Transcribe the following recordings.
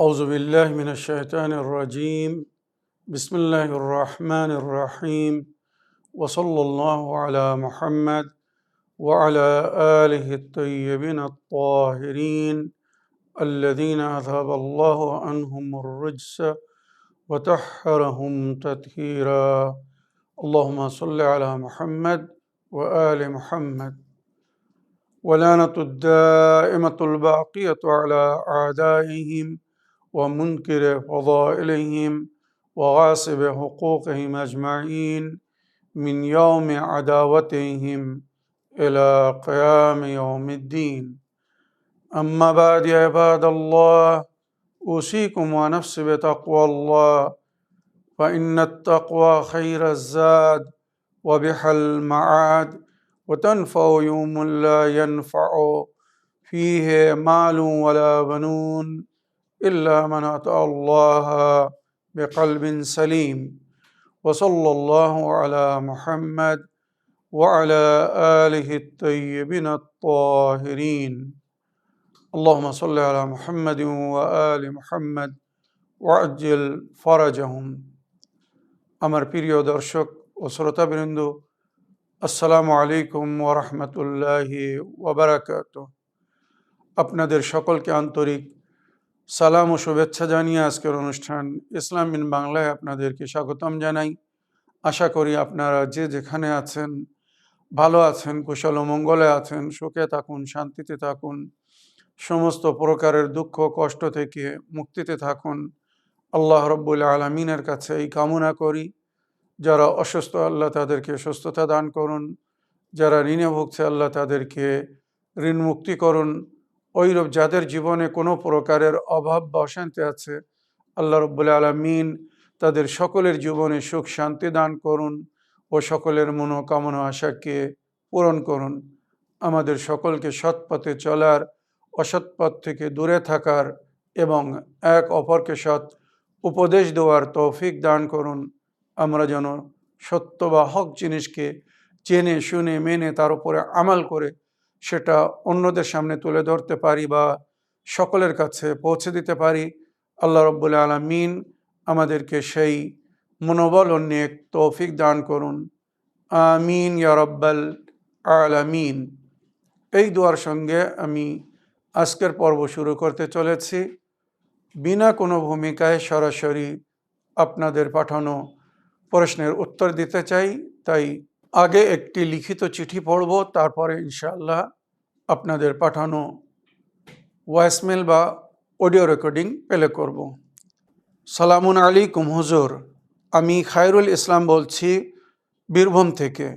أعوذ بالله من الشيطان الرجيم بسم الله الرحمن الرحيم وصلى الله على محمد وعلى آله الطيبين الطاهرين الذين أذهب الله عنهم الرجس وطهرهم تطهيرا اللهم صل على محمد وآل محمد ولعنة الدائمة الباقية على أعدائهم ومنكر فضائلهم وغاصب حقوقهم أجمعين من يوم عداوتهم إلى قيام يوم الدين أما بعد يا عباد الله أوصيكم ونفسي بتقوى الله فإن التقوى خير الزاد وبح المعاد وتنفع يوم لا ينفع فيه مال ولا بنون إلا من أتى الله بقلب سليم وصلى الله على محمد وعلى آله الطيبين الطاهرين اللهم صل على محمد وآل محمد وعجل فرجهم আমার প্রিয় দর্শক ও শ্রোতাবৃন্দ আসসালামু আলাইকুম ওয়া রাহমাতুল্লাহি ওয়া বারাকাতুহু আপনাদের সকলকে আন্তরিক সালাম ও শুভেচ্ছা জানিয়ে আজকের অনুষ্ঠান ইসলাম ইন বাংলায় আপনাদেরকে স্বাগতম জানাই। আশা করি আপনারা যে যেখানে আছেন ভালো আছেন, কুশল ও মঙ্গলে আছেন, সুখে থাকুন, শান্তিতে থাকুন, সমস্ত প্রকারের দুঃখ কষ্ট থেকে মুক্তিতে থাকুন। আল্লাহ রাব্বুল আলামিনের কাছে এই কামনা করি, যারা অসুস্থ আল্লাহ তাদেরকে সুস্থতা দান করুন, যারা ঋণে ভুগছে আল্লাহ তাদেরকে ঋণ মুক্তি করুন, ওইরূপ যাদের জীবনে কোনো প্রকারের অভাব বা অশান্তি আছে আল্লাহ রাব্বুল আলামিন তাদের সকলের জীবনে সুখ শান্তি দান করুন ও সকলের মনোকামনা আশাকে পূরণ করুন। আমাদের সকলকে সৎ পথে চলার, অসৎ পথ থেকে দূরে থাকার এবং এক অপরকে সৎ উপদেশ দেওয়ার তৌফিক দান করুন। আমরা যেন সত্য বা হক জিনিসকে জেনে শুনে মেনে তার উপরে আমাল করে সেটা অন্যদের সামনে তুলে ধরতে পারি বা সকলের কাছে পৌঁছে দিতে পারি। আল্লাহ রাব্বুল আলামিন আমাদেরকে সেই মনোবল ও নেক তৌফিক দান করুন। আমিন ইয়া রাব্বাল আলামিন। এই দোয়ার সঙ্গে আমি আজকের পর্ব শুরু করতে চলেছি। বিনা কোনো ভূমিকায় সরাসরি আপনাদের পাঠানো প্রশ্নের উত্তর দিতে চাই, তাই আগে একটি লিখিত চিঠি পড়ব, তারপরে ইনশাআল্লাহ আপনাদের পাঠানো ভয়েসমেল বা অডিও রেকর্ডিং প্লে করব। সালামুন আলাইকুম হুজুর, আমি খায়রুল ইসলাম বলছি বীরভূম থেকে।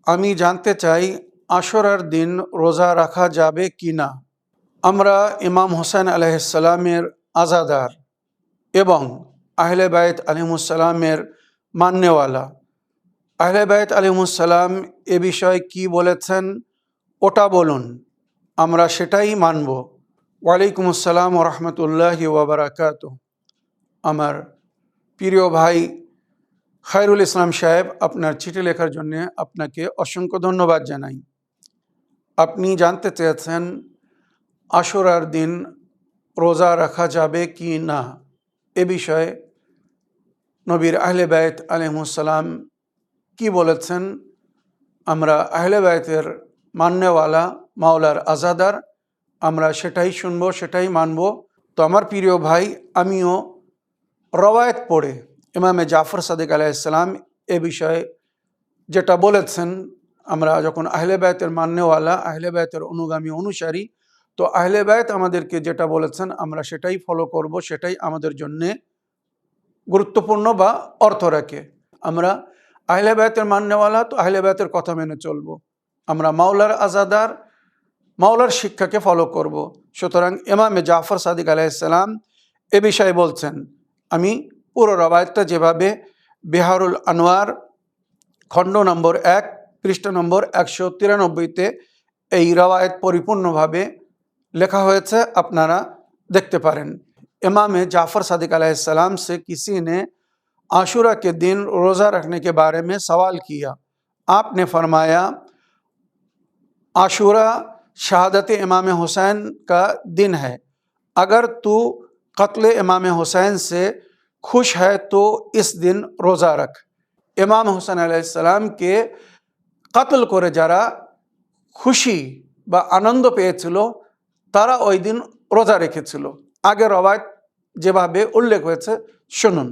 আমি জানতে চাই আশুরার দিন রোজা রাখা যাবে কি না। আমরা ইমাম হোসেন আলাইহিস সালামের আজাদার এবং আহলে বাইত আলাইহিমুস সালামের মান্যওয়ালা। আহলে বাইত আলাইহিমুস সালাম এ বিষয়ে কি বলেছেন ওটা বলুন, আমরা সেটাই মানব। ওয়ালাইকুম আসসালাম ওয়া রাহমাতুল্লাহি ওয়া বারাকাতুহু। আমার প্রিয় ভাই খায়রুল ইসলাম সাহেব, আপনার চিঠি লেখার জন্য আপনাকে অসংখ্য ধন্যবাদ জানাই। আপনি জানতে চেয়েছেন আশুরার দিন রোজা রাখা যাবে কি না। এ বিষয়ে নবীর আহলে বাইত আলাইহিমুস সালাম কি বলেছেন, আমরা আহলে বাইতের মান্যওয়ালা, মাওলার আজাদার, আমরা সেটাই শুনবো, সেটাই মানব। তো আমার প্রিয় ভাই, আমিও রওয়ায়াত পড়ে ইমামে জাফর সাদিক আলাইহিস সালাম এ বিষয়ে যেটা বলেছেন, আমরা যখন আহলে বাইতের মান্যওয়ালা, আহলে বাইতের অনুগামী অনুসারী, তো আহলে বাইত আমাদেরকে যেটা বলেছেন আমরা সেটাই ফলো করব, সেটাই আমাদের জন্যে গুরুত্বপূর্ণ বা অর্থ রাখে। আমরা আহলে বাইতের মান্যওয়ালা, তো আহলে বাইতের কথা মেনে চলব। আমরা মাওলার আজাদার, মাওলার শিক্ষাকে ফলো করব। সুতরাং ইমামে জাফর সাদিক আলাইহিস সালাম এ বিষয়ে বলছেন। আমি পুরো রওয়ায়াতটা যেভাবে বিহারুল আনোয়ার খণ্ড নম্বর 1 পৃষ্ঠা নম্বর 193-তে এই রওয়ায়াত পরিপূর্ণভাবে লেখা হয়েছে, আপনারা देखते पारें। इमाम जाफ़र सदिक अलैहिस्सलाम से किसी ने आशूरा के दिन रोज़ा रखने के बारे में सवाल किया। आपने फरमाया आशूरा शहादत इमाम हुसैन का दिन है, अगर तू कत्ल इमाम हुसैन से खुश है तो इस दिन रोज़ा रख। इमाम हुसैन अलैहिस्सलाम के कत्ल করে যারা খুশি বা আনন্দ পেয়েছিল তারা ওই দিন রোজা রেখেছিল। আগে রওয়ায়াত যেভাবে উল্লেখ হয়েছে শুনুন,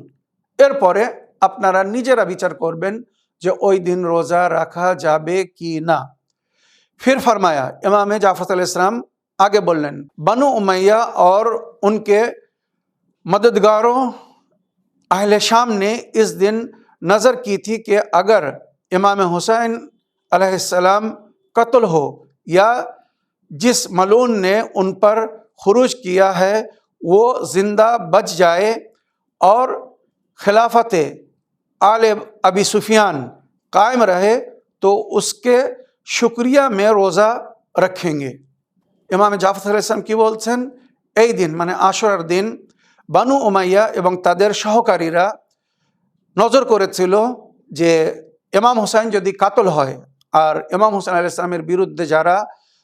এরপরে আপনারা নিজেরা বিচার করবেন যে ওই দিন রোজা রাখা যাবে কি না। फिर फरमाया, इमाम जाफर अलैहिस्सलाम आगे बोलें, बनु उमैया और उनके मददगारों अहले शाम ने इस दिन नज़र की थी कि अगर इमाम हुसैन अलैहिस्सलाम कत्ल हो या जिस मलून ने उन पर खुरूज किया है वो ज़िंदा बच जाए और खिलाफत आले अबी सुफियान कायम रहे तो उसके शुक्रिया में रोज़ा रखेंगे। इमाम जाफर अलैहिस्सलाम কি বলছেন, এই দিন মানে আশুরার দিন বানু উমাইয়া এবং তাদের সহকারীরা নজর করেছিল যে ইমাম হুসাইন যদি কাতল হয় আর ইমাম হুসাইন আলাইহিস সালামের বিরুদ্ধে যারা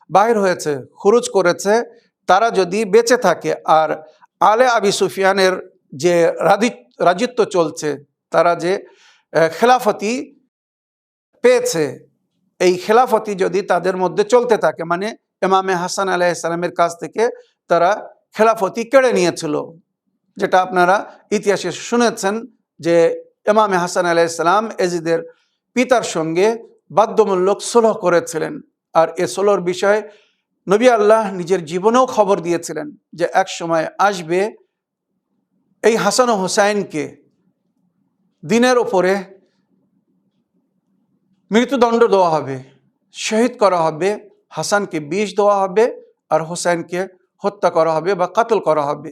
বাহির হয়েছে, খুরুজ করেছে, তারা যদি বেঁচে থাকে আর আলে আবি সুফিয়ানের যে রাজিত্ব চলছে, তারা যে খেলাফতি পেয়েছে, এই খেলাফতি যদি তাদের মধ্যে চলতে থাকে, মানে ইমামে হাসান আলাইহিস সালামের কাছ থেকে তারা খেলাফতি কেড়ে নিয়েছিল, যেটা আপনারা ইতিহাসে শুনেছেন যে ইমামে হাসান আলাইহিস সালাম এজিদের পিতার সঙ্গে বাধ্যমূলক সুলহ করেছিলেন। আর এ সুলহর বিষয়ে নবী আল্লাহ নিজের জীবনেও খবর দিয়েছিলেন যে এক সময় আসবে এই হাসান ও হুসাইনকে দিনের ওপরে মৃত্যুদণ্ড দেওয়া হবে, শহীদ করা হবে, হাসানকে বিষ দেওয়া হবে আর হুসাইনকে হত্যা করা হবে বা কাতল করা হবে।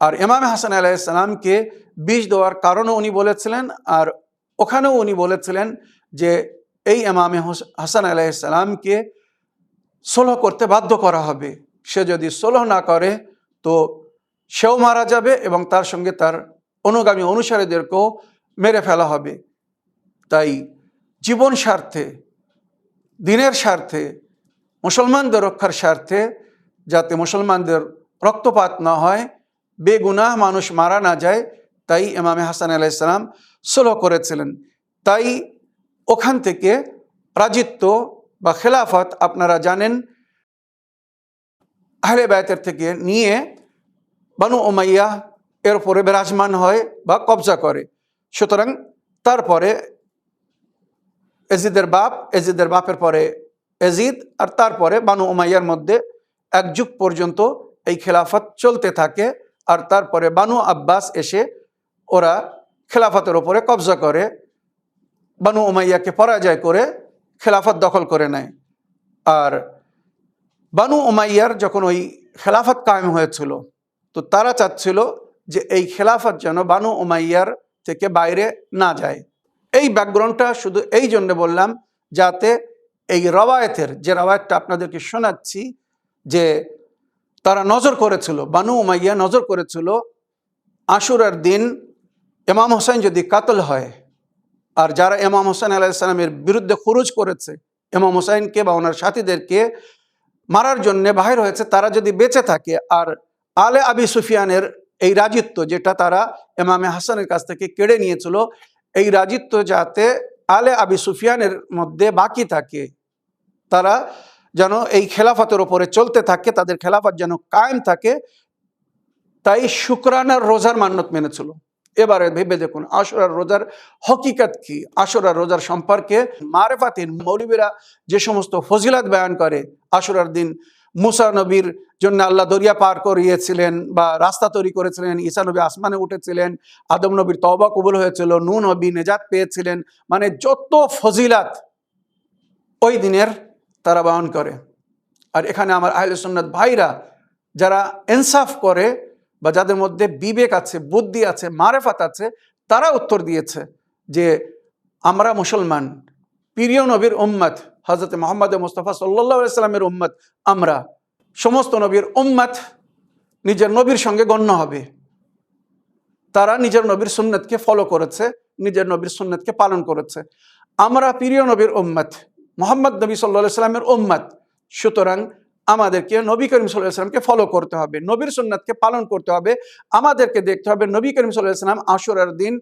আর ইমাম হাসান আলাইহিস সালামকে বিষ দেওয়ার কারণও উনি বলেছিলেন, আর ওখানেও উনি বলেছিলেন যে এই ইমামে হাসান আলাইহিস সালামকে সুলহ করতে বাধ্য করা হবে, সে যদি সুলহ না করে তো সেও মারা যাবে এবং তার সঙ্গে তার অনুগামী অনুসারীদেরকেও মেরে ফেলা হবে। তাই জীবন স্বার্থে, দিনের স্বার্থে, মুসলমানদের রক্ষার স্বার্থে, যাতে মুসলমানদের রক্তপাত না হয়, বেগুনাহ মানুষ মারা না যায়, তাই ইমামে হাসান আলাইহিস সালাম সুলহ করেছিলেন। তাই ওখান থেকে রাজিত্ব বা খেলাফত আপনারা জানেন আহলে বায়তের থেকে নিয়ে বানু উমাইয়া এর উপরে বিরাজমান হয় বা কবজা করে। সুতরাং তারপরে এজিদের বাপের পরে এজিদ, আর তারপরে বানু উমাইয়ার মধ্যে এক যুগ পর্যন্ত এই খেলাফত চলতে থাকে। আর তারপরে বানু আব্বাস এসে ওরা খেলাফতের ওপরে কবজা করে, বানু উমাইয়াকে পরাজয় করে খেলাফত দখল করে নেয়। আর বানু উমাইয়ার যখন ওই খেলাফত কায়েম হয়েছিল তো তারা চাচ্ছিল যে এই খেলাফত যেন বানু উমাইয়ার থেকে বাইরে না যায়। এই ব্যাকগ্রাউন্ডটা শুধু এই জন্য বললাম যাতে এই রওয়ায়েতের যে রওয়ায়েতটা আপনাদেরকে শোনাচ্ছি যে তারা নজর করেছিল, বানু উমাইয়া নজর করেছিল আশুরার দিন ইমাম হুসাইন যদি কাতল হয় আর যারা ইমাম হুসাইন আলাইহিস সালামের বিরুদ্ধে খুরুজ করেছে, ইমাম হুসাইনকে বা ওনার সাথীদেরকে মারার জন্য বাহির হয়েছে, তারা যদি বেঁচে থাকে আর আলে আবি সুফিয়ানের এই রাজিত্ব যেটা তারা ইমামে হাসানের কাছ থেকে কেড়ে নিয়েছিল, এই রাজিত্ব যাতে আলে আবি সুফিয়ানের মধ্যে বাকি থাকে, তারা যেন এই খেলাফতের ওপরে চলতে থাকে, তাদের খেলাফত যেন কায়েম থাকে, তাই শুকরানার রোজার মান্যত মেনেছিল। এবারে ভেবে দেখুন আশুরার রোজার হকিকত কি, আশুরার রোজার সম্পর্কে মারেফাতিন মৌলবীরা যে সমস্ত ফজিলত বয়ান করে, আশুরার দিন মুসা নবীর জন্য আল্লাহ দরিয়া পার করিয়েছিলেন বা রাস্তা তৈরি করেছিলেন, ঈসা নবী আসমানে উঠেছিলেন, আদম নবীর তওবা কবুল হয়েছিল, নূহ নবী নেজাত পেয়েছিলেন, মানে যত ফজিলাত ওই দিনের তারা বয়ান করে। আর এখানে আমার আহলে সুন্নাত ভাইরা যারা ইনসাফ করে বা যাদের মধ্যে বিবেক আছে, বুদ্ধি আছে, মারেফাত আছে, তারা উত্তর দিয়েছে যে আমরা মুসলমান, প্রিয় নবীর উম্মত, হযরত মুহাম্মদ মুস্তাফা সাল্লাল্লাহু আলাইহি সাল্লামের উম্মত, আমরা সমস্ত নবীর উম্মত নিজের নবীর সঙ্গে গণ্য হবে। তারা নিজের নবীর সুন্নতকে ফলো করেছে, নিজের নবীর সুন্নতকে পালন করেছে। আমরা প্রিয় নবীর উম্মত, মুহাম্মদ নবী সাল্লাল্লাহু আলাইহি সাল্লামের উম্মত, সুতরাং আমাদেরকে নবী করিম সাল্লাল্লাহু আলাইহি ওয়াসাল্লামকে ফলো করতে হবে, নবীর সুন্নাতকে পালন করতে হবে। আমাদেরকে দেখতে হবে নবী করিম সাল্লাল্লাহু আলাইহি ওয়াসাল্লাম আশুরার দিন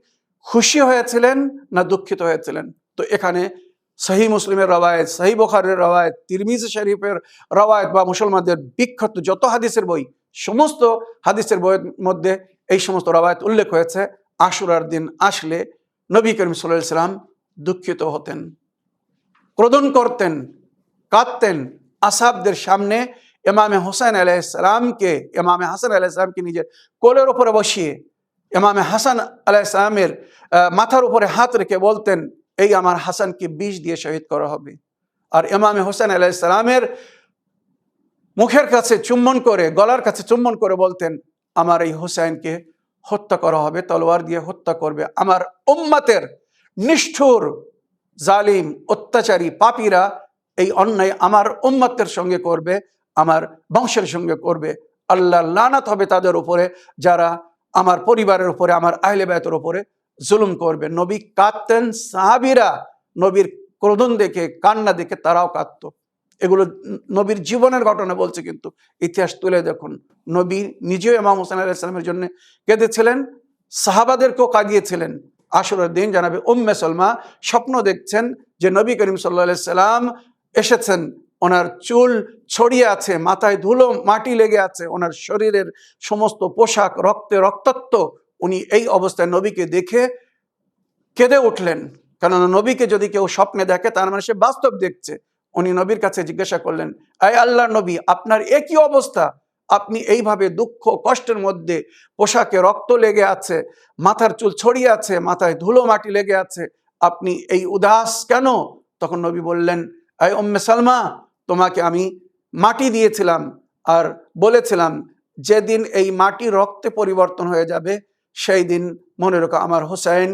খুশি হয়েছিলেন না দুঃখিত হয়েছিলেন। তো এখানে সহিহ মুসলিমের রওয়ায়েত, সহিহ বুখারীর রওয়ায়েত, তিরমিজি শরীফের রওয়ায়েত বা মুসলমানদের বিখ্যাত যত হাদিসের বই, সমস্ত হাদিসের বইয়ের মধ্যে এই সমস্ত রওয়ায়েত উল্লেখ হয়েছে। আশুরার দিন আসলে নবী করিম সাল্লাল্লাহু আলাইহি ওয়াসাল্লাম দুঃখিত হতেন, ক্রোধন করতেন, কাঁদতেন। আসহাবদের সামনে ইমামে হুসাইন আলাইহিস সালামকে, ইমামে হাসান আলাইহিস সালামকে নিজের কোলের উপরে বসিয়ে ইমামে হাসান আলাইহিস সালামের মাথার উপরে হাত রেখে বলতেন, এই আমার হাসানকে বিষ দিয়ে শহীদ করা হবে। আর ইমামে হুসাইন আলাইহিস সালামের মুখের কাছে চুম্বন করে, গলার কাছে চুম্বন করে বলতেন, আমার এই হুসাইনকে হত্যা করা হবে, তলোয়ার দিয়ে হত্যা করবে। আমার উম্মতের নিষ্ঠুর, জালিম, অত্যাচারী পাপীরা এই অন্যায় আমার উম্মতের সঙ্গে করবে, আমার বংশের সঙ্গে করবে। আল্লাহর লানাত হবে তাদের উপরে যারা আমার পরিবারের উপরে, আমার আহলে বায়তের উপরে জুলুম করবে। নবী কাঁদতেন, সাহাবীরা নবীর ক্রোধন দেখে, কান্না দেখে তারাও কাঁদত। এগুলো নবীর জীবনের ঘটনা বলছে, কিন্তু ইতিহাস তুলে দেখুন, নবী নিজেও ইমাম হোসেন আলাইহিস সালামের জন্য কেঁদেছিলেন, সাহাবাদেরকেও কাঁদিয়েছিলেন। আশুরার দিন জানাবে উম্মে সালমা স্বপ্ন দেখছেন যে নবী করিম সাল্লাল্লাহু আলাইহি সাল্লাম এসেছেন, ওনার চুল ছড়িয়ে আছে, মাথায় ধুলো মাটি লেগে আছে, ওনার শরীরের সমস্ত পোশাক রক্তে রক্তাক্ত। উনি এই অবস্থায় নবীকে দেখে কেঁদে উঠলেন। কেননা নবীকে যদি কেউ স্বপ্নে দেখে তার মানে সে বাস্তব দেখছে। উনি নবীর কাছে জিজ্ঞাসা করলেন, আয় আল্লাহর নবী, আপনার একই অবস্থা, আপনি এইভাবে দুঃখ কষ্টের মধ্যে, পোশাকে রক্ত লেগে আছে, মাথার চুল ছড়িয়ে আছে, মাথায় ধুলো মাটি লেগে আছে, আপনি এই উদাস কেন? তখন নবী বললেন, আয় উম্মে সালমা, তোমাকে আমি মাটি দিয়েছিলাম আর বলেছিলাম যেদিন এই মাটি রক্তে পরিবর্তন হয়ে যাবে সেই দিন মনে রেখো আমার হোসেন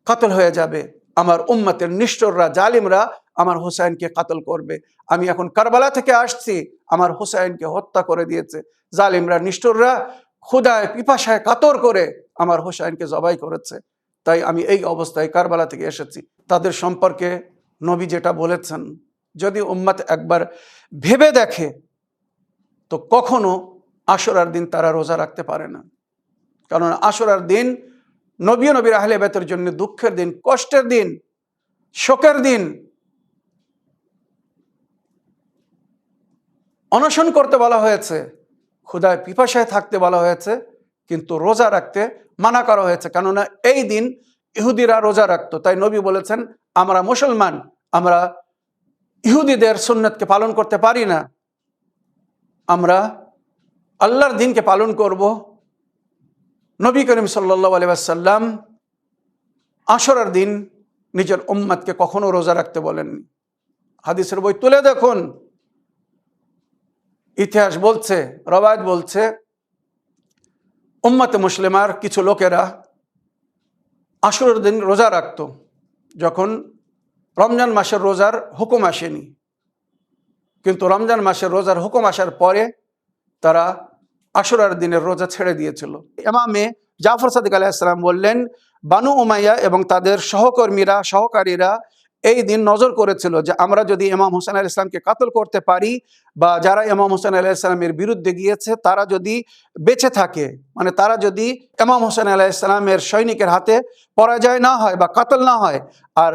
কাতল হয়ে যাবে, আমার উম্মতের নিষ্ঠুররা, জালিমরা আমার হোসেনকে কাতল করবে। আমি এখন কারবালা থেকে আসছি, আমার হোসেনকে হত্যা করে দিয়েছে জালিমরা, নিষ্ঠুররা ক্ষুধায় পিপাসায় কাতর করে আমার হোসেনকে জবাই করেছে। তাই আমি এই অবস্থায় কারবালা থেকে এসেছি। তাদের সম্পর্কে নবী যেটা বলেছেন, যদি উম্মত একবার ভেবে দেখে তো কখনো আশুরার দিন তারা রোজা রাখতে পারে না। কারণ আশুরার দিন নবী ও নবীর আহলে বাইতের জন্য দুঃখের দিন, কষ্টের দিন, শোকের দিন। অনশন করতে বলা হয়েছে, ক্ষুধায় পিপাসায় থাকতে বলা হয়েছে, কিন্তু রোজা রাখতে মানা করা হয়েছে। কেননা এই দিন ইহুদিরা রোজা রাখতো। তাই নবী বলেছেন, আমরা মুসলমান, আমরা ইহুদিদের সুন্নতকে পালন করতে পারি না, আমরা আল্লাহর দিনকে পালন করব। নবী করিম সাল্লাল্লাহু আলাইহি ওয়াসাল্লাম আশুরার দিন নিজের উম্মতকে কখনো রোজা রাখতে বলেননি। হাদিসের বই তুলে দেখুন, ইতিহাস বলছে, রওয়ায়াত বলছে, উম্মতে মুসলিমার কিছু লোকেরা আশুরার দিন রোজা রাখত যখন রমজান মাসের রোজার হুকুম আসেনি। কিন্তু রমজান মাসের রোজার হুকুম আসার পরে তারা আশুরার দিনের রোজা ছেড়ে দিয়েছিল। ইমামে জাফর সাদিক আলাইহিস সালাম বললেন, বানু উমাইয়া এবং তাদের সহকারীরা এই দিন নজর করেছিল যে আমরা যদি ইমাম হোসেন আলাইহিস সালামকে কাতল করতে পারি, বা যারা ইমাম হোসেন আলাইহিস সালামের বিরুদ্ধে গিয়েছে তারা যদি বেঁচে থাকে, মানে তারা যদি ইমাম হোসেন আলাইহিস সালামের সৈনিকের হাতে পরাজয় না হয় বা কাতল না হয়, আর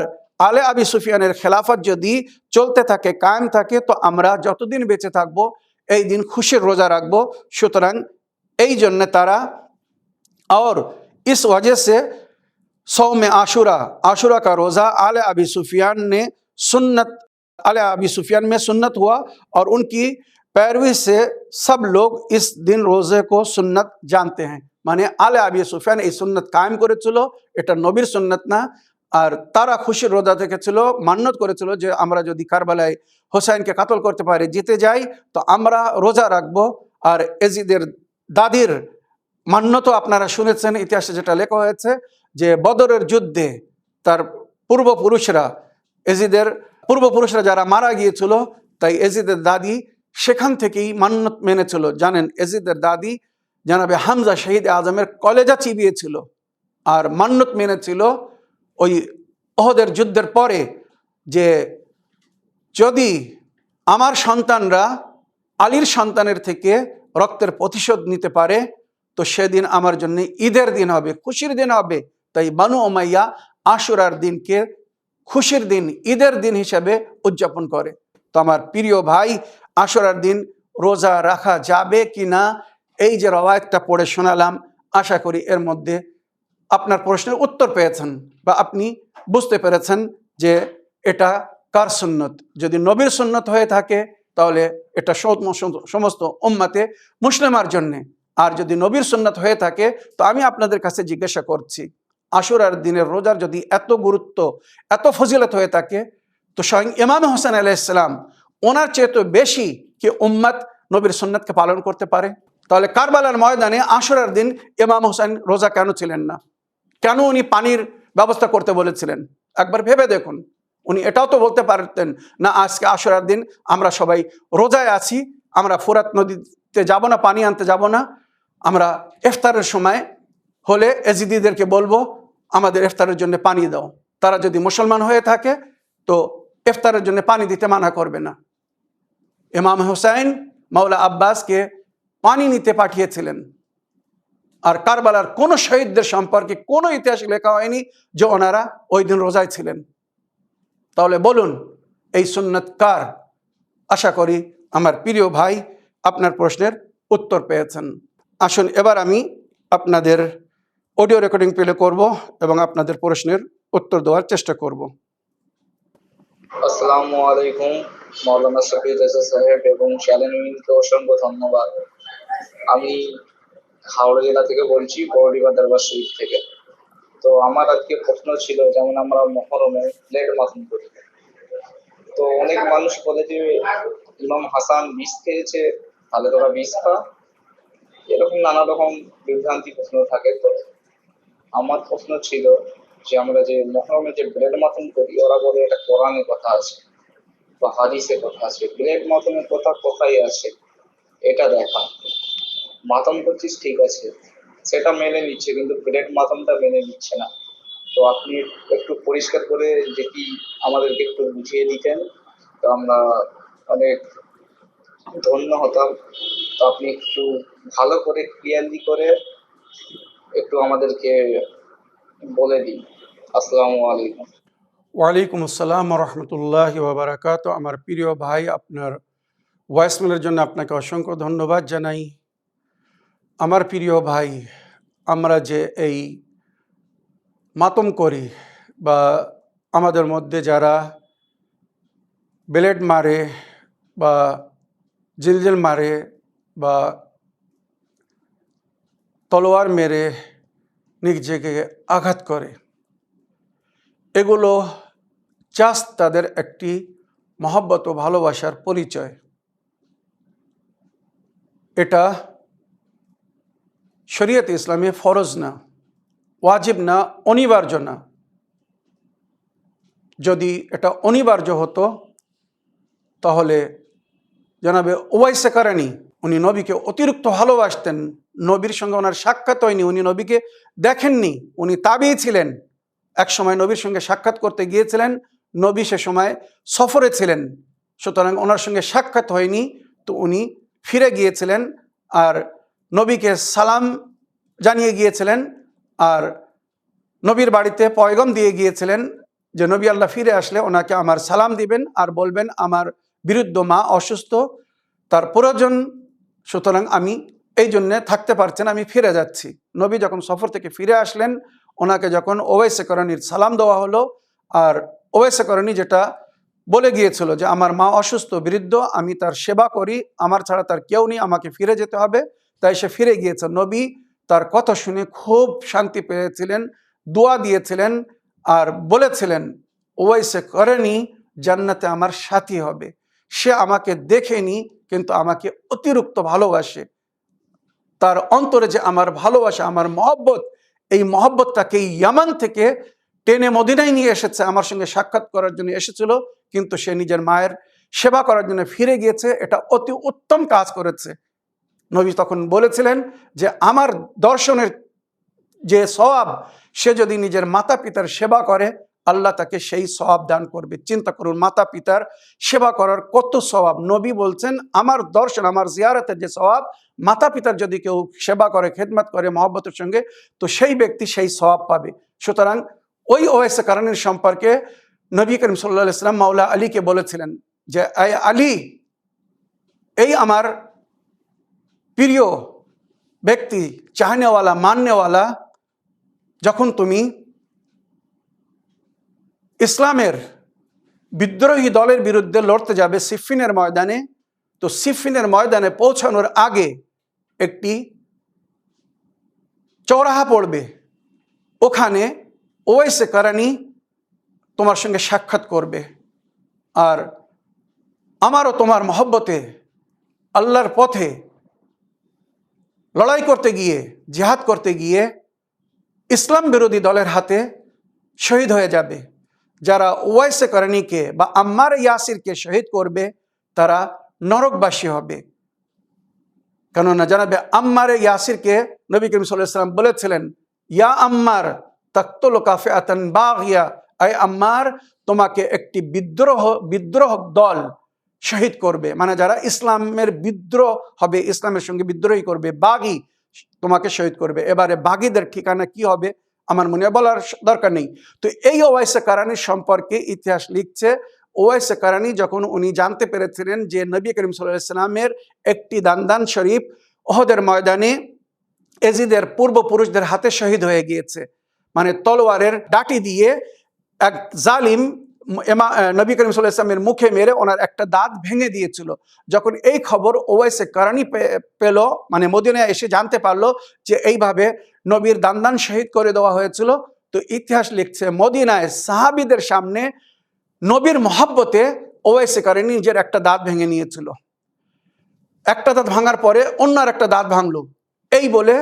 আলে আবি সুফিয়ানের খেলাফত যদি চলতে থাকে, কায়েম থাকে, তো আমরা যতদিন বেঁচে থাকবো এই দিন খুশির রোজা রাখবো। সুতরাং এই জন্য তারা, और इस वजह से सौम आशुरा का रोज़ा आले अबी सुफियान में सुन्नत हुआ, और उनकी पैरवी से सब लोग इस दिन रोज़े को सुन्नत जानते हैं। माने आले अबी सुफियान এই সুন্নত কায়েম করেছিল, এটা নবীর সুন্নত না। আর তারা খুশির রোজা থেকেছিল, মান্যত করেছিল যে আমরা যদি কারবালায় হোসেনকে কাতল করতে পারি, জিতে যাই, তো আমরা রোজা রাখবো। আর এজিদের দাদির মান্যত আপনারা শুনেছেন, ইতিহাসে যেটা লেখা হয়েছে যে বদরের যুদ্ধে তার এজিদের পূর্বপুরুষরা যারা মারা গিয়েছিল, তাই এজিদের দাদি সেখান থেকেই মান্যত মেনেছিল। জানেন, এজিদের দাদি জানাবে হামজা শহীদ আজমের কলেজা চিবিয়েছিল আর মান্যত মেনেছিল ওই ওহদের যুদ্ধের পরে যে যদি আমার সন্তানরা আলীর সন্তানের থেকে রক্তের প্রতিশোধ নিতে পারে, তো সেদিন আমার জন্য ঈদের দিন হবে, খুশির দিন হবে। তাই বানু উমাইয়া আশুরার দিনকে খুশির দিন, ঈদের দিন হিসেবে উদযাপন করে। তো আমার প্রিয় ভাই, আশুরার দিন রোজা রাখা যাবে কি না, এই যে রওয়ায়াতটা পড়ে শোনালাম, আশা করি এর মধ্যে আপনার প্রশ্নের উত্তর পেয়েছেন বা আপনি বুঝতে পেরেছেন যে এটা কার সুন্নত। যদি নবীর সুন্নত হয়ে থাকে তাহলে এটা সমস্ত উম্মতে মুসলিমার জন্যে, আর যদি নবীর সুন্নত হয়ে থাকে তো আমি আপনাদের কাছে জিজ্ঞাসা করছি, আশুরার দিনের রোজার যদি এত গুরুত্ব, এত ফজিলত হয়ে থাকে, তো স্বয়ং ইমাম হোসেন আলাইহিস সালাম ওনার চেয়ে তো বেশি কি উম্মত নবীর সুন্নতকে পালন করতে পারে? তাহলে কারবালার ময়দানে আশুরার দিন ইমাম হোসেন রোজা কেন ছিলেন না? কেন উনি পানির ব্যবস্থা করতে বলেছিলেন? একবার ভেবে দেখুন। উনি এটাও তো বলতে পারতেন না, আজকে আশুরার দিন আমরা সবাই রোজায় আছি, আমরা ফোরাত নদীতে যাব না, পানি আনতে যাব না, আমরা ইফতারের সময় হলে এজিদিদেরকে বলবো আমাদের ইফতারের জন্য পানি দাও। তারা যদি মুসলমান হয়ে থাকে তো ইফতারের জন্য পানি দিতে মানা করবে না। ইমাম হুসাইন মাওলা আব্বাসকে পানি নিতে পাঠিয়েছিলেন। আর কারবালার কোনো শহীদদের সম্পর্কে কোনো ইতিহাসে লেখা হয়নি যে ওনারা ওই দিন রোজায় ছিলেন। তাহলে বলুন এই সুন্নত কার? আশা করি আমার প্রিয় ভাই আপনার প্রশ্নের উত্তর পেয়েছেন। আসুন এবার আমি আপনাদের অডিও রেকর্ডিং প্লে করব এবং আপনাদের প্রশ্নের উত্তর দেওয়ার চেষ্টা করব। আসসালামু আলাইকুম মাওলানা শফিউল রেজা সাহেব এবং চ্যানেলকে অসংখ্য ধন্যবাদ। আমি হাওড়া জেলা থেকে বলছি, বড়ডিবা দরবার শরীফ থেকে। তো আমার আজকে প্রশ্ন ছিল, যেমন আমরা মহরমে প্লেট মাখন করি, তো অনেক মানুষ বলে যে ইমাম হাসান বিষ খেয়েছে, তাহলে তোরা বিষ খা, এরকম নানা রকম বিভ্রান্তি প্রশ্ন থাকে। তো আমার প্রশ্ন ছিল যে আমরা যে মহরমে যে ব্রেড মাখন করি, ওরা বলে এটা কোরআনের কথা আছে বা হাদিসের কথা আছে। ব্রেড মাথনের কথা কোথায় আছে এটা দেখা। মাতম করছিস ঠিক আছে, সেটা মেনে নিচ্ছে, কিন্তু ব্রেড মাতমটা মেনে নিচ্ছে না। তো আপনি একটু পরিষ্কার করে যদি আমাদেরকে একটু বুঝিয়ে দিতেন তো আমরা অনেক ধন্য হতাম। তো আপনি একটু ভালো করে ক্লিয়ারলি করে একটু আমাদেরকে বলে দিন। আসসালামু আলাইকুম। ওয়ালাইকুম আসসালাম রহমতুল্লাহ ওবরাকাত। আমার প্রিয় ভাই, আপনার ভয়েসমেলের জন্য আপনাকে অসংখ্য ধন্যবাদ জানাই। আমার প্রিয় ভাই, আমরা যে এই মাতম করি বা আমাদের মধ্যে যারা ব্লেড মারে বা জিলজিল মারে বা তলোয়ার মেরে নিজেকে আঘাত করে, এগুলো জাস্ট তাদের একটি মহব্বত ও ভালোবাসার পরিচয়। এটা শরীয়ত ইসলামে ফরজ না, ওয়াজিব না, অনিবার্য না। যদি এটা অনিবার্য হতো তাহলে জনাবে উওয়াইস কারানী, উনি নবীকে অতিরিক্ত ভালোবাসতেন। নবীর সঙ্গে ওনার সাক্ষাৎ হয়নি, উনি নবীকে দেখেননি, উনি তাবিঈ ছিলেন। এক সময় নবীর সঙ্গে সাক্ষাৎ করতে গিয়েছিলেন, নবী সে সময় সফরে ছিলেন, সুতরাং ওনার সঙ্গে সাক্ষাৎ হয়নি। তো উনি ফিরে গিয়েছিলেন আর নবীকে সালাম জানিয়ে গিয়েছিলেন, আর নবীর বাড়িতে পয়গম দিয়ে গিয়েছিলেন যে নবী আল্লাহ ফিরে আসলে ওনাকে আমার সালাম দিবেন আর বলবেন আমার বৃদ্ধ মা অসুস্থ, তার প্রয়োজন, সুতরাং আমি এই জন্যে থাকতে পারছেন, আমি ফিরে যাচ্ছি। নবী যখন সফর থেকে ফিরে আসলেন, ওনাকে যখন ওয়াইসে করণীর সালাম দেওয়া হলো, আর ওয়াইসে করণী যেটা বলে গিয়েছিল যে আমার মা অসুস্থ, বৃদ্ধ, আমি তার সেবা করি, আমার ছাড়া তার কেউ নেই, আমাকে ফিরে যেতে হবে, তাই সে ফিরে গিয়েছে। নবী তার কথা শুনে খুব শান্তি পেয়েছিলেন, দোয়া দিয়েছিলেন আর বলেছিলেন ওয়াইসে করণী জান্নাতে আমার সাথী হবে। সে আমাকে দেখেনি কিন্তু আমাকে অতিরিক্ত ভালোবাসে, তার অন্তরে যে আমার ভালোবাসা, আমার মহব্বত, এই মহব্বতটাকে ইয়ামান থেকে টেনে মদিনায় নিয়ে এসেছে, আমার সঙ্গে সাক্ষাৎ করার জন্য এসেছিল, কিন্তু সে নিজের মায়ের সেবা করার জন্য ফিরে গিয়েছে, এটা অতি উত্তম কাজ করেছে। নবী তখন বলেছিলেন যে আমার দর্শনের যে সওয়াব, সে যদি নিজের মাতা পিতার সেবা করে আল্লাহ তাকে সেই সওয়াব দান করবে। চিন্তা করুন, মাতা পিতার সেবা করার কত সওয়াব। নবী বলছেন আমার দর্শন, আমার জিয়ারতের যে সওয়াব, মাতা পিতার যদি কেউ সেবা করে, খেদমত করে মহব্বতের সঙ্গে, তো সেই ব্যক্তি সেই সওয়াব পাবে। সুতরাং ওই ওয়াইসে কারণীর সম্পর্কে নবী করিম সাল্লাল্লাহু আলাইহি ওয়াসাল্লাম মাওলা আলীকে বলেছিলেন যে এই আলী, এই আমার প্রিয় ব্যক্তি, চাহনেওয়ালা, মাননেওয়ালা, যখন তুমি ইসলামের বিদ্রোহী দলের বিরুদ্ধে লড়তে যাবে সিফিনের ময়দানে, তো সিফিনের ময়দানে পৌঁছানোর আগে একটি চৌরাহা পড়বে, ওখানে ওয়াইসে কারণী তোমার সঙ্গে সাক্ষাৎ করবে। আর আমারও তোমার মহব্বতে আল্লাহর পথে লড়াই করতে গিয়ে, জিহাদ করতে গিয়ে ইসলাম বিরোধী দলের হাতে শহীদ হয়ে যাবে। যারা ওয়াইসে কারণীকে বা আম্মার ইয়াসিরকে শহীদ করবে তারা নরকবাসী হবে। কেননা জানাবে আম্মার ইয়াসিরকে নবী করিম সাল্লাল্লাহু আলাইহি ওয়াসাল্লাম বলেছিলেন, ইয়া আম্মার তাকতুলু কাফিআতান বাগিয়া, আই আম্মার, তোমাকে একটি বিদ্রোহ দল শহীদ করবে, মানে যারা ইসলামের বিদ্রোহ হবে, ইসলামের সঙ্গে বিদ্রোহী করবে, বাগী তোমাকে শহীদ করবে। এবারে বাগীদের ঠিকানা কি হবে আমার মনে বলার দরকার নেই। তো এই ওয়াইসে কারণীর সম্পর্কে ইতিহাস লিখছে, ওয়াইসে কারণী যখন উনি জানতে পেরেছিলেন যে নবী করিম সাল্লাল্লাহু আলাইহি ওয়াসাল্লামের একটি দান্দান শরীফ ওহদের ময়দানে এজিদের পূর্বপুরুষদের হাতে শহীদ হয়ে গিয়েছে, মানে তলোয়ারের ডাটি দিয়ে এক জালিম নবী করিম সাল্লাল্লাহু আলাইহি ওয়াসাল্লামের মুখে মেরে ওনার একটা দাঁত ভেঙে দিয়েছিল। যখন এই খবর ওয়াইসে কারণী পেল, মানে মদিনায় এসে জানতে পারলো যে এইভাবে নবীর দান্দান শহীদ করে দেওয়া হয়েছিল, তো ইতিহাস লিখছে মদিনায় সাহাবীদের সামনে নবীর মহব্বতে ওয়াইসে কারণী নিজের একটা দাঁত ভেঙে নিয়েছিল। একটা দাঁত ভাঙার পরে অন্য আর একটা দাঁত ভাঙলো, এই বলে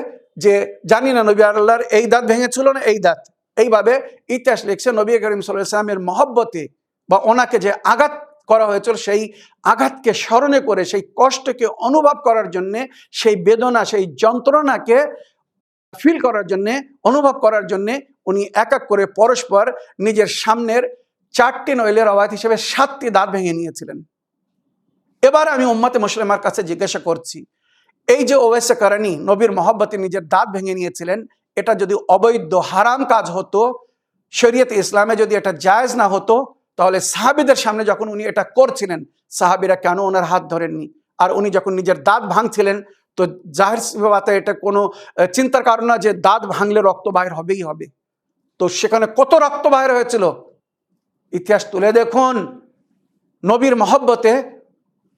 যে জানি না নবী আল্লাহর এই দাঁত ভেঙেছিল না এই দাঁত। এইভাবে ইতিহাস লিখছে নবী করিম সাল্লাল্লাহু আলাইহি ওয়াসাল্লামের মহব্বতে বা ওনাকে যে আঘাত করা হয়েছিল সেই আঘাতকে স্মরণে করে, সেই কষ্টকে অনুভব করার জন্যে, সেই বেদনা, সেই যন্ত্রণাকে ফিল করার জন্যে, অনুভব করার জন্যে উনি এক এক করে পরস্পর নিজের সামনের 4টি নইলের রওয়ায়াত হিসেবে 7টি দাঁত ভেঙে নিয়েছিলেন। এবার আমি উম্মতে মুসলিমার কাছে জিজ্ঞাসা করছি, এই যে ওয়াইসে কারণী নবীর মহব্বতে নিজের দাঁত ভেঙে নিয়েছিলেন, এটা যদি অবৈধ হারাম কাজ হতো, শরীয়তে ইসলামে যদি এটা জায়েজ না হতো, তাহলে সাহাবীদের সামনে যখন উনি এটা করছিলেন সাহাবীরা কেন ওনার হাত ধরেননি? আর উনি যখন নিজের দাঁত ভাঙছিলেন, তো জাহির বাতে এটা কোনো চিন্তার কারণ না যে দাঁত ভাঙলে রক্ত বাহির হবেই হবে। তো সেখানে কত রক্ত বাহির হয়েছিল ইতিহাস তুলে দেখুন। নবীর মহব্বতে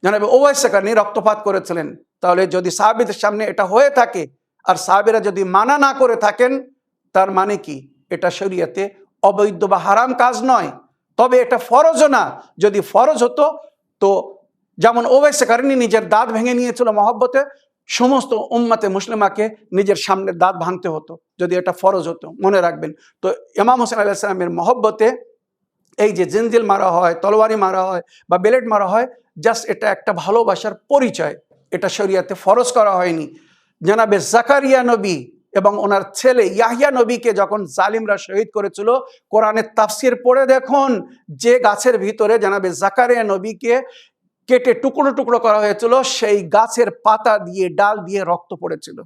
জানাবে ওয়াইসে কারণী রক্তপাত করেছিলেন। তাহলে যদি সাহাবীদের সামনে এটা হয়ে থাকে আর সাহাবীরা যদি মানা না করে থাকেন, তার মানে কি এটা শরীয়তে অবৈধ বা হারাম কাজ নয়, তবে এটা ফরজও না। যদি ফরজ হতো তো যেমন ওয়াইসে কারণী নিজের দাঁত ভেঙে নিয়েছিল মহব্বতে, সমস্ত উম্মতে মুসলিমাকে নিজের সামনের দাঁত ভাঙতে হতো যদি এটা ফরজ হতো। মনে রাখবেন। তো ইমাম হোসেন আলাইহিস সালামের মহব্বতে এই যে জিনজিল মারা হয়, তলোয়ারি মারা হয় বা বেলেট মারা হয়, জাস্ট এটা একটা ভালোবাসার পরিচয়, এটা শরীয়তে ফরজ করা হয়নি। জনাবে জাকারিয়া নবী এবং ওনার ছেলে ইয়াহিয়া নবীকে যখন জালিমরা শহীদ করেছিল, কোরআনের তাফসির পড়ে দেখুন যে গাছের ভিতরে জনাবে জাকারিয়া নবীকে কেটে টুকরো টুকরো করা হয়েছিল, সেই গাছের পাতা দিয়ে, ডাল দিয়ে রক্ত পড়েছিল।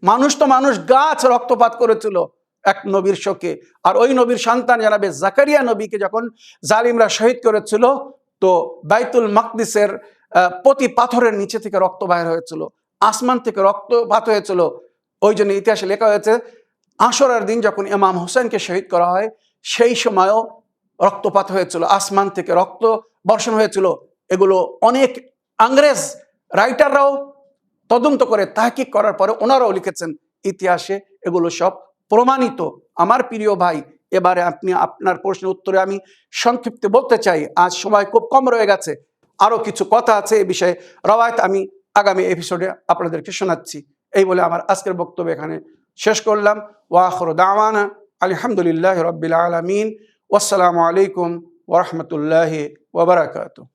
মানুষ তো মানুষ, গাছ রক্তপাত করেছিল এক নবীর শোকে। আর ওই নবীর সন্তান জনাবে জাকারিয়া নবীকে যখন জালিমরা শহীদ করেছিল, তো বাইতুল মাকদিসের প্রতি পাথরের নিচে থেকে রক্ত বাইর হয়েছিল, আসমান থেকে রক্তপাত হয়েছিল। ওই জন্য ইতিহাসে লেখা হয়েছে আশুরার দিন যখন ইমাম হোসেনকে শহীদ করা হয়, সেই সময়ও রক্তপাত হয়েছিল, আসমান থেকে রক্ত বর্ষণ হয়েছিল। এগুলো অনেক ইংরেজ রাইটাররাও তদন্ত করে তাহকিক করার পরে ওনারাও লিখেছেন ইতিহাসে, এগুলো সব প্রমাণিত। আমার প্রিয় ভাই, এবারে আপনি আপনার প্রশ্নের উত্তরে আমি সংক্ষিপ্ত বলতে চাই, আজ সময় খুব কম রয়ে গেছে, আরো কিছু কথা আছে এ বিষয়ে, রওয়ায়াত আমি আগামী এপিসোডে আপনাদেরকে শোনাচ্ছি। এই বলে আমার আজকের বক্তব্য এখানে শেষ করলাম। ওয়া আখিরু দাওয়ানা আলহামদুলিল্লাহি রাব্বিল আলামিন। ওয়াসসালামু আলাইকুম ওয়া রাহমাতুল্লাহি ওয়া বারাকাতুহু।